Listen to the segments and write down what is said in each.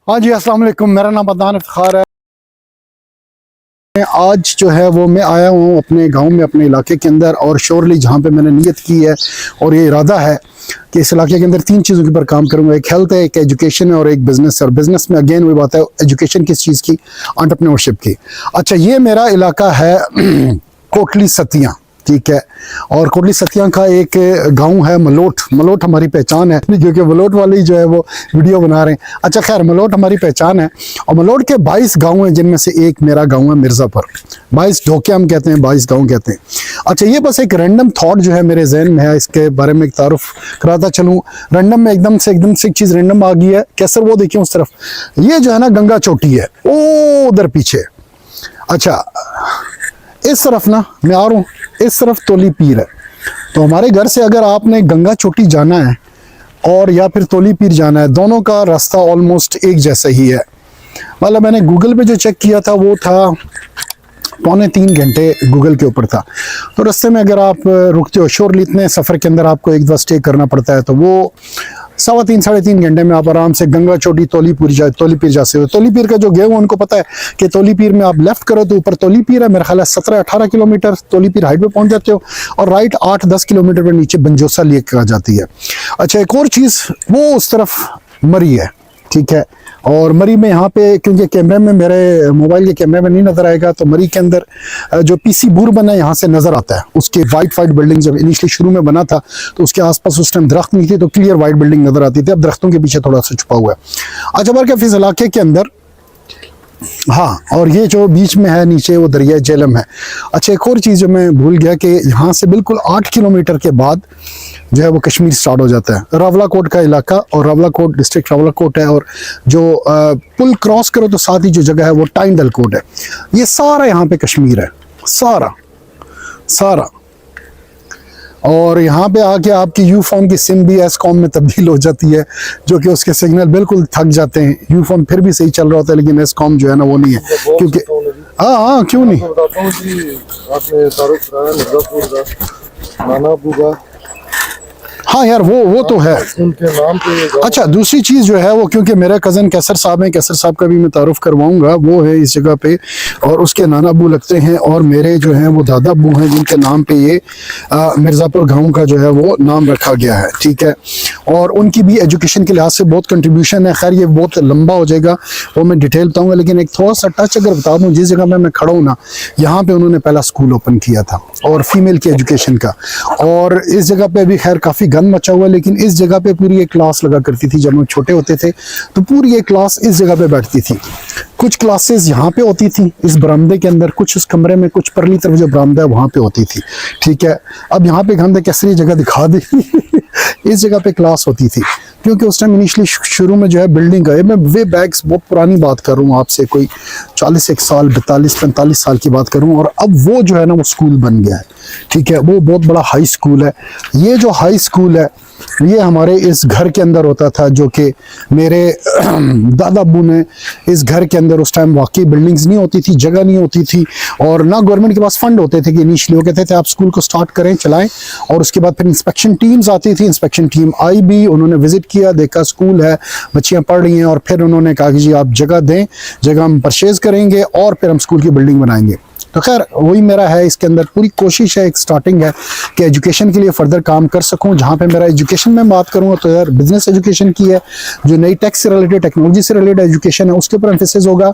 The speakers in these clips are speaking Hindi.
हाँ जी, अस्सलाम वालेकुम। मेरा नाम अदनान इफ्तिखार है। आज जो है वो मैं आया हूँ अपने गांव में, अपने इलाके के अंदर, और श्योरली जहाँ पे मैंने नियत की है और ये इरादा है कि इस इलाके के अंदर तीन चीज़ों के ऊपर काम करूँगा। एक हेल्थ है, एक एजुकेशन है और एक बिजनेस है। और बिजनेस में अगेन वही बात है, एजुकेशन किस चीज़ की, एंटरप्रेन्योरशिप की। अच्छा, ये मेरा इलाका है कोटली सतियाँ, ठीक है। और कोटली सतियाँ का एक गांव है मलोट। मलोट हमारी पहचान है क्योंकि मलोट वाले ही जो है वो वीडियो बना रहे हैं। अच्छा खैर, मलोट हमारी पहचान है और मलोट के 22 गांव हैं, जिनमें से एक मेरा गांव है मिर्ज़ापुर। 22 ढोके हम कहते हैं, 22 गांव कहते हैं। अच्छा, ये बस एक रैंडम थॉट जो है मेरे जहन में है, इसके बारे में एक तारुफ कराता चलूँ। रैंडम में एकदम से एक चीज़ रैंडम आ गई है। कैसर वो देखिए उस तरफ, ये जो है ना गंगा चोटी है, ओ उधर पीछे। अच्छा, इस तरफ ना मैं आ रहा हूँ, इस तरफ तोली पीर है। तो हमारे घर से अगर आपने गंगा चोटी जाना है और या फिर तोली पीर जाना है, दोनों का रास्ता ऑलमोस्ट एक जैसा ही है। मतलब मैंने गूगल पे जो चेक किया था वो था 2.25 घंटे गूगल के ऊपर था। तो रास्ते में अगर आप रुकते हो, श्योरली इतने सफ़र के अंदर आपको एक दो स्टे करना पड़ता है, तो वो 3.25 साढ़े 3 घंटे में आप आराम से गंगा चोटी तोली पीर जा सकते हो। तोली पीर का जो गए हुए उनको पता है कि तोली पीर में आप लेफ्ट करो तो ऊपर तोली पीर है, मेरा ख्याल है 17-18 किलोमीटर तोली पीर हाइट पे पहुंच जाते हो, और राइट 8-10 किलोमीटर पर नीचे बंजोसा लेक आ जाती है। अच्छा, एक और चीज़, वो उस तरफ मरी है, ठीक है। और मरी में यहाँ पे, क्योंकि कैमरे में, मेरे मोबाइल के कैमरे में नहीं नज़र आएगा, तो मरी के अंदर जो पीसी बूर बना है यहाँ से नज़र आता है। उसके वाइट बिल्डिंग जब इनिशियली शुरू में बना था तो उसके आसपास उस टाइम दरख्त नहीं थे, तो क्लियर वाइट बिल्डिंग नज़र आती थी। अब दरख्तों के पीछे थोड़ा सा छुपा हुआ है। अच्छा, बरकत इस इलाके के अंदर, हाँ, और ये जो बीच में है नीचे वो दरिया झेलम है। अच्छा, एक और चीज़ जो मैं भूल गया कि यहाँ से बिल्कुल 8 किलोमीटर के बाद जो है वो कश्मीर स्टार्ट हो जाता है। रावलाकोट का इलाका, और रावलाकोट डिस्ट्रिक्ट रावलाकोट है, और जो पुल क्रॉस करो तो साथ ही जो जगह है वो टाइंडल कोट है। ये सारा यहाँ पे कश्मीर है, सारा सारा। और यहाँ पे आके आपकी यू फोन की सिम भी एसकॉम में तब्दील हो जाती है, जो कि उसके सिग्नल बिल्कुल थक जाते हैं। यू फोन फिर भी सही चल रहा होता है, लेकिन एसकॉम जो है ना वो नहीं है, क्योंकि हाँ क्यों नहीं। हाँ यार, वो तो है उनके नाम पे। अच्छा, दूसरी चीज़ जो है वो, क्योंकि मेरा कज़न कैसर साहब है, कैसर साहब का भी मैं तारुफ करवाऊंगा, वो है इस जगह पे, और उसके नाना अबू लगते हैं, और मेरे जो है वो दादा अबू हैं, जिनके नाम पे ये मिर्ज़ापुर गांव का जो है वो नाम रखा गया है, ठीक है। और उनकी भी एजुकेशन के लिहाज से बहुत कंट्रीब्यूशन है। खैर, ये बहुत लंबा हो जाएगा, वो मैं डिटेल बताऊँगा, लेकिन एक थोड़ा सा टच अगर बता दूँ, जिस जगह मैं खड़ा हूँ ना, यहाँ पर उन्होंने पहला स्कूल ओपन किया था, और फीमेल की एजुकेशन का। और इस जगह पर भी खैर काफ़ी गंद मचा हुआ, लेकिन इस जगह पे पूरी एक क्लास लगा करती थी। जब हम छोटे होते थे तो पूरी एक क्लास इस जगह पे बैठती थी। कुछ क्लासेस यहाँ पे होती थी इस बरामदे के अंदर, कुछ इस कमरे में, कुछ परली तरफ जो बरामदा है वहाँ पे होती थी, ठीक है। अब यहाँ पे हमने कैसरी जगह दिखा दी इस जगह पे क्लास होती थी, क्योंकि उस टाइम इनिशियली शुरू में जो है बिल्डिंग है, मैं वे बैग्स बहुत पुरानी बात कर रहा हूँ आपसे, कोई 41 साल 42-45 साल की बात करूँ, और अब वो जो है ना वो स्कूल बन गया है, ठीक है। वो बहुत बड़ा हाई स्कूल है। ये जो हाई स्कूल है ये हमारे इस घर के अंदर होता था, जो कि मेरे दादा अब्बू ने इस घर के अंदर, उस टाइम वाकई बिल्डिंग्स नहीं होती थी, जगह नहीं होती थी, और ना गवर्नमेंट के पास फंड होते थे कि इनिशियली वो कहते थे आप स्कूल को स्टार्ट करें, चलाएं, और उसके बाद फिर इंस्पेक्शन टीम्स आती थी। इंस्पेक्शन टीम आई भी, उन्होंने विजिट किया, देखा स्कूल है, बच्चियाँ पढ़ रही हैं, और फिर उन्होंने कहा कि जी आप जगह दें, जगह हम परचेज करेंगे और फिर हम स्कूल की बिल्डिंग बनाएंगे। तो खैर वही मेरा है, इसके अंदर पूरी कोशिश है, एक स्टार्टिंग है कि एजुकेशन के लिए फर्दर काम कर सकूं। जहां पे मेरा एजुकेशन में बात करूंगा तो यार बिजनेस एजुकेशन की है, जो नई टेक से रिलेटेड, टेक्नोलॉजी से रिलेटेड एजुकेशन है उसके ऊपर एम्फेसिस होगा,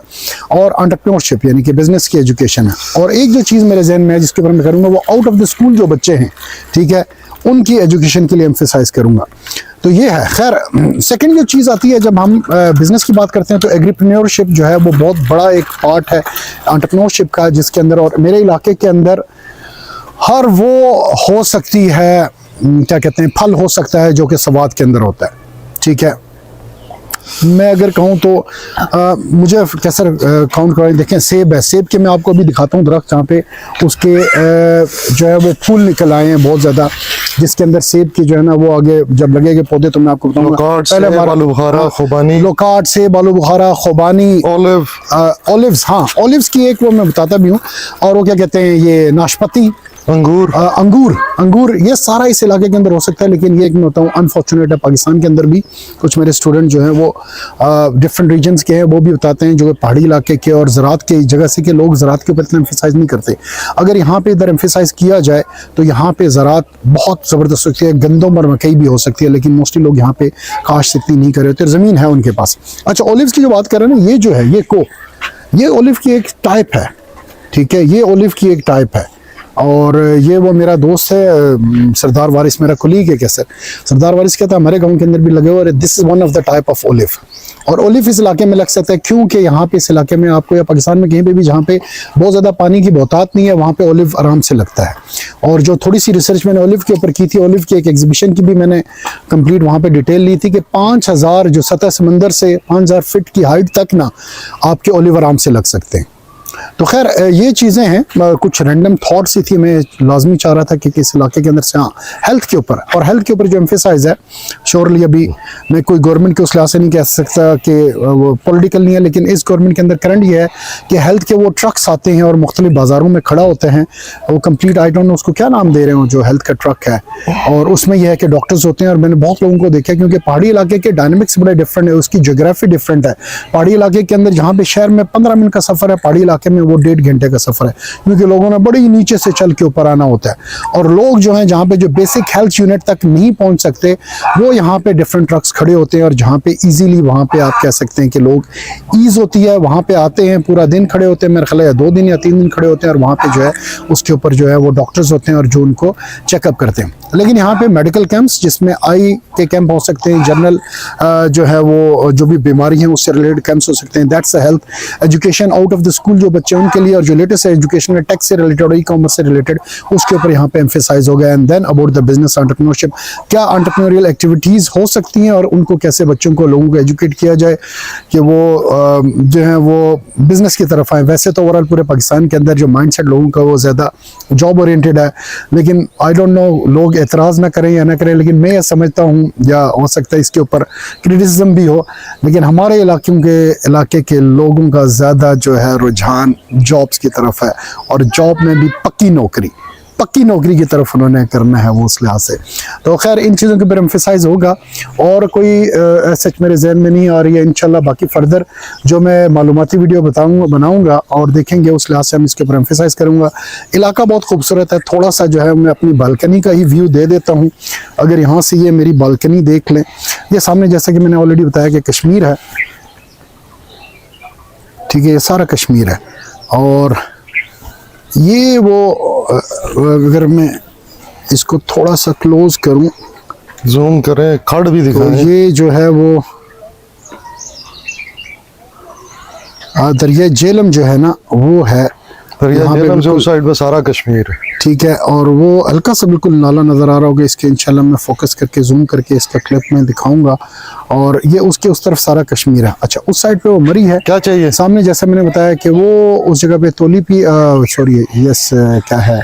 और एंटरप्रेन्योरशिप यानी कि बिजनेस की एजुकेशन है। और एक जो चीज़ मेरे जहन में है जिसके ऊपर मैं करूँगा, वो आउट ऑफ द स्कूल जो बच्चे हैं, ठीक है, उनकी एजुकेशन के लिए एम्फेसाइज करूँगा। तो ये है। खैर, सेकंड जो चीज़ आती है जब हम बिज़नेस की बात करते हैं, तो एग्रीप्रेन्योरशिप जो है वो बहुत बड़ा एक पार्ट है एंटरप्रेन्योरशिप का, जिसके अंदर, और मेरे इलाके के अंदर हर वो हो सकती है, क्या कहते हैं, फल हो सकता है जो कि सवाद के अंदर होता है, ठीक है। मैं अगर कहूँ तो मुझे कैसे काउंट करें, देखें सेब है, सेब के मैं आपको अभी दिखाता हूँ दरख्त, जहाँ पे उसके जो है वो फूल निकल आए हैं बहुत ज़्यादा, जिसके अंदर सेब की जो है ना वो आगे जब लगेगे पौधे तो मैं आपको बताऊंगा। लोकाट, सेब, आलू बुखारा, खुबानी, ओलिव्स, हाँ ओलिव्स की एक वो मैं बताता भी हूँ, और वो क्या कहते हैं, ये नाशपाती, अंगूर ये सारा इस इलाके के अंदर हो सकता है, लेकिन ये एक मैं बताऊँ अनफॉर्चुनेट है, पाकिस्तान के अंदर भी कुछ मेरे स्टूडेंट जो हैं वो डिफरेंट रीजन्स के हैं, वो भी बताते हैं जो पहाड़ी इलाके के और ज़रात के जगह से के लोग ज़रात के ऊपर इतना एम्फेसाइज नहीं करते। अगर यहाँ पे इधर एम्फेसाइज किया जाए तो यहाँ पे ज़रात बहुत ज़बरदस्त होती है, गंदम और मकई भी हो सकती है, लेकिन मोस्टली लोग यहाँ पे काश्त इतनी नहीं कर रहे होते, ज़मीन है उनके पास। अच्छा, ओलिव्स की जो बात कर रहे हैं ना, ये जो है ये ओलिव की एक टाइप है, ठीक है, ये ओलिव की एक टाइप है। और ये वो मेरा दोस्त है सरदार वारिस, मेरा कुलीग है कैसर, सरदार वारिस कहता है हमारे गांव के अंदर भी लगे हुए, this is one of the type of olive. और ओलिव इस इलाके में लग सकता है क्योंकि यहाँ पे इस इलाके में आपको या पाकिस्तान में कहीं पे भी जहाँ पे बहुत ज़्यादा पानी की बहुतात नहीं है, वहाँ पे ओलिव आराम से लगता है। और जो थोड़ी सी रिसर्च मैंने ओलिव के ऊपर की थी, ओलिव की एक एग्जीबिशन की भी मैंने कंप्लीट वहाँ पे डिटेल ली थी कि 5000 जो सतह समंदर से 5000 फीट की हाइट तक ना आपके ओलिव आराम से लग सकते हैं। तो खैर ये चीज़ें हैं, कुछ रैंडम थॉट्स ही थी, मैं लाजमी चाह रहा था कि इस इलाके के अंदर से हाँ हेल्थ के ऊपर, और हेल्थ के ऊपर जो एम्फेसाइज है श्योरली अभी मैं कोई गवर्नमेंट के उस लिहाज से नहीं कह सकता कि वो पॉलिटिकल नहीं है, लेकिन इस गवर्नमेंट के अंदर करंट ये है कि हेल्थ के वो ट्रक्स आते हैं और मुख्तलिफ बाज़ारों में खड़ा होते हैं, वो कंप्लीट आई डोंट नो उसको क्या नाम दे रहे हो, जो हेल्थ का ट्रक है, और उसमें यह है कि डॉक्टर्स होते हैं। और मैंने बहुत लोगों को देखा, क्योंकि पहाड़ी इलाके के डायनेमिक्स बड़े डिफरेंट है, उसकी जोग्राफी डिफरेंट है। पहाड़ी इलाके के अंदर जहाँ पे शहर में 15 मिनट का सफ़र है, पहाड़ी इलाके में वो 1.5 घंटे का सफर है, क्योंकि लोगों ने बड़ी नीचे से चल के ऊपर आना होता है। और लोग जो हैं जहाँ पे जो बेसिक हेल्थ यूनिट तक नहीं पहुंच सकते, वो यहाँ पे डिफरेंट ट्रक्स खड़े होते हैं, और जहाँ पे इजीली वहाँ पे आप कह सकते हैं कि लोग ईज होती है, वहाँ पे आते हैं, पूरा दिन खड़े होते हैं, मेरे ख्याल है 2 दिन या 3 दिन खड़े होते हैं, और वहाँ पे जो है उसके ऊपर जो है वो डॉक्टर्स होते हैं और जो उनको चेकअप करते हैं। लेकिन यहाँ पे मेडिकल कैंप्स, जिसमें आई के कैंप हो सकते हैं, जनरल जो है वो जो भी बीमारी है उससे रिलेटेड कैंप्स हो सकते हैं, that's a health education out of the school जो बच्चे उनके लिए, और जो लेटेस्ट एजुकेशन है टेक से रिलेटेड, ई कॉमर्स से रिलेटेड, उसके ऊपर यहाँ पे एम्फेसाइज हो गया। And then about the business entrepreneurship, क्या एंटरप्रेन्योरियल एक्टिविटीज़ हो सकती हैं और उनको कैसे बच्चों को, लोगों को एजुकेट किया जाए कि वो जो है वो बिजनेस की तरफ आए। वैसे तो ओवरऑल पूरे पाकिस्तान के अंदर जो माइंडसेट लोगों का वो ज़्यादा जॉब ओरिएंटेड है, लेकिन आई डोंट नो लोग एतराज़ ना करें या ना करें, लेकिन मैं ये समझता हूँ, या हो सकता है इसके ऊपर क्रिटिसिज्म भी हो, लेकिन हमारे इलाके के लोगों का ज़्यादा जो है रुझान जॉब्स की तरफ है, और जॉब में भी पक्की नौकरी की तरफ उन्होंने करना है वो उस लिहाज से। तो खैर इन चीज़ों के ऊपर एम्फेसाइज होगा, और कोई सच मेरे जहन में नहीं आ रही है। इंशाल्लाह बाकी फर्दर जो मैं मालूमाती वीडियो बनाऊंगा और देखेंगे, उस लिहाज से हम इसके ऊपर एम्फेसाइज करूंगा। इलाका बहुत खूबसूरत है, थोड़ा सा जो है मैं अपनी बालकनी का ही व्यू दे देता हूँ। अगर यहाँ से ये मेरी बालकनी देख लें, ये सामने जैसा कि मैंने ऑलरेडी बताया कि कश्मीर है, ठीक है, ये सारा कश्मीर है। और ये वो अगर मैं इसको थोड़ा सा क्लोज करूं, जूम करें, खड़ भी दिखाएं, तो ये जो है वो दरिया झेलम जो है ना वो है, दरिया झेलम से उस साइड में सारा कश्मीर है, ठीक है। और वो हल्का सा बिल्कुल नाला नज़र आ रहा होगा, इसके इंशाल्लाह मैं फोकस करके जूम करके इसका क्लिप में दिखाऊंगा। और ये उसके उस तरफ सारा कश्मीर है। अच्छा, उस साइड पे वो मरी है, क्या चाहिए सामने, जैसा मैंने बताया कि वो उस जगह पे तोली पी सॉरी यस क्या है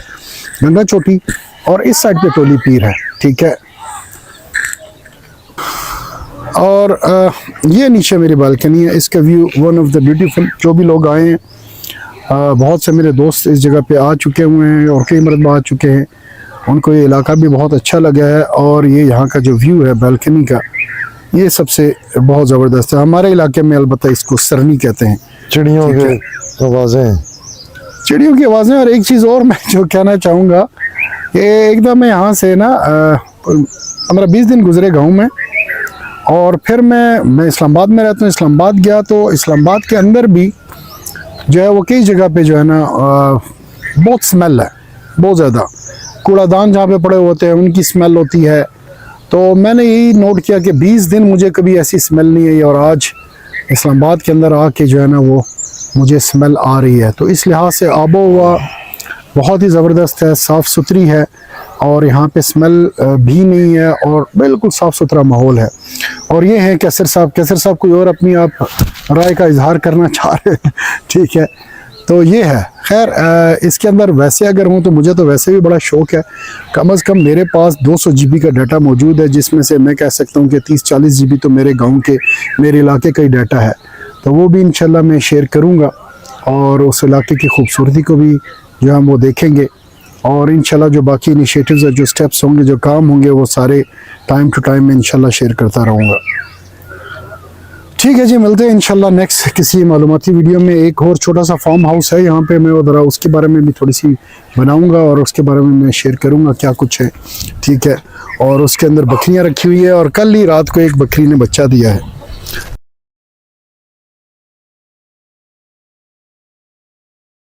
गंगा चोटी, और इस साइड पे तोली पीर है, ठीक है। और ये नीचे मेरी बालकनी है, इसका view one of the beautiful. जो भी लोग आए हैं, बहुत से मेरे दोस्त इस जगह पे आ चुके हुए हैं और कई मरतबा आ चुके हैं, उनको ये इलाका भी बहुत अच्छा लगा है। और ये यहाँ का जो व्यू है बालकनी का, ये सबसे बहुत ज़बरदस्त है। हमारे इलाके में अलबत्ता इसको सरनी कहते हैं। चिड़ियों की आवाज़ें। और एक चीज़ और मैं जो कहना चाहूँगा, ये एकदम मैं यहाँ से ना 15-20 दिन गुजरे गाँव में, और फिर मैं इस्लामाबाद में रहता हूँ, इस्लामाबाद गया तो इस्लामाबाद के अंदर भी जो है वो कई जगह पे जो है ना बहुत स्मेल है, बहुत ज़्यादा। कूड़ादान जहाँ पे पड़े होते हैं उनकी स्मेल होती है। तो मैंने यही नोट किया कि 20 दिन मुझे कभी ऐसी स्मेल नहीं आई, और आज इस्लामाबाद के अंदर आके जो है ना वो मुझे स्मेल आ रही है। तो इस लिहाज से आबो हवा बहुत ही ज़बरदस्त है, साफ़ सुथरी है, और यहाँ पे स्मेल भी नहीं है, और बिल्कुल साफ़ सुथरा माहौल है। और ये है कैसर साहब कोई और अपनी आप राय का इजहार करना चाह रहे हैं, ठीक है। तो ये है। खैर इसके अंदर वैसे अगर हूँ तो मुझे तो वैसे भी बड़ा शौक़ है। कम से कम मेरे पास 200 GB का डाटा मौजूद है, जिसमें से मैं कह सकता हूँ कि 30-40 GB तो मेरे गाँव के, मेरे इलाके का ही डाटा है। तो वो भी इंशाल्लाह मैं शेयर करूँगा, और उस इलाके की खूबसूरती को भी जो हम वो देखेंगे। और इंशाल्लाह जो बाकी इनिशिएटिव्स जो स्टेप्स होंगे जो काम होंगे वो सारे टाइम टू टाइम मैं इंशाल्लाह शेयर करता रहूँगा। ठीक है जी, मिलते हैं इंशाल्लाह नेक्स्ट किसी मालूमाती वीडियो में। एक और छोटा सा फार्म हाउस है यहाँ पे, मैं ज़रा उसके बारे में भी थोड़ी सी बनाऊंगा और उसके बारे में मैं शेयर करूँगा क्या कुछ है। ठीक है, और उसके अंदर बकरियाँ रखी हुई है और कल ही रात को एक बकरी ने बच्चा दिया है।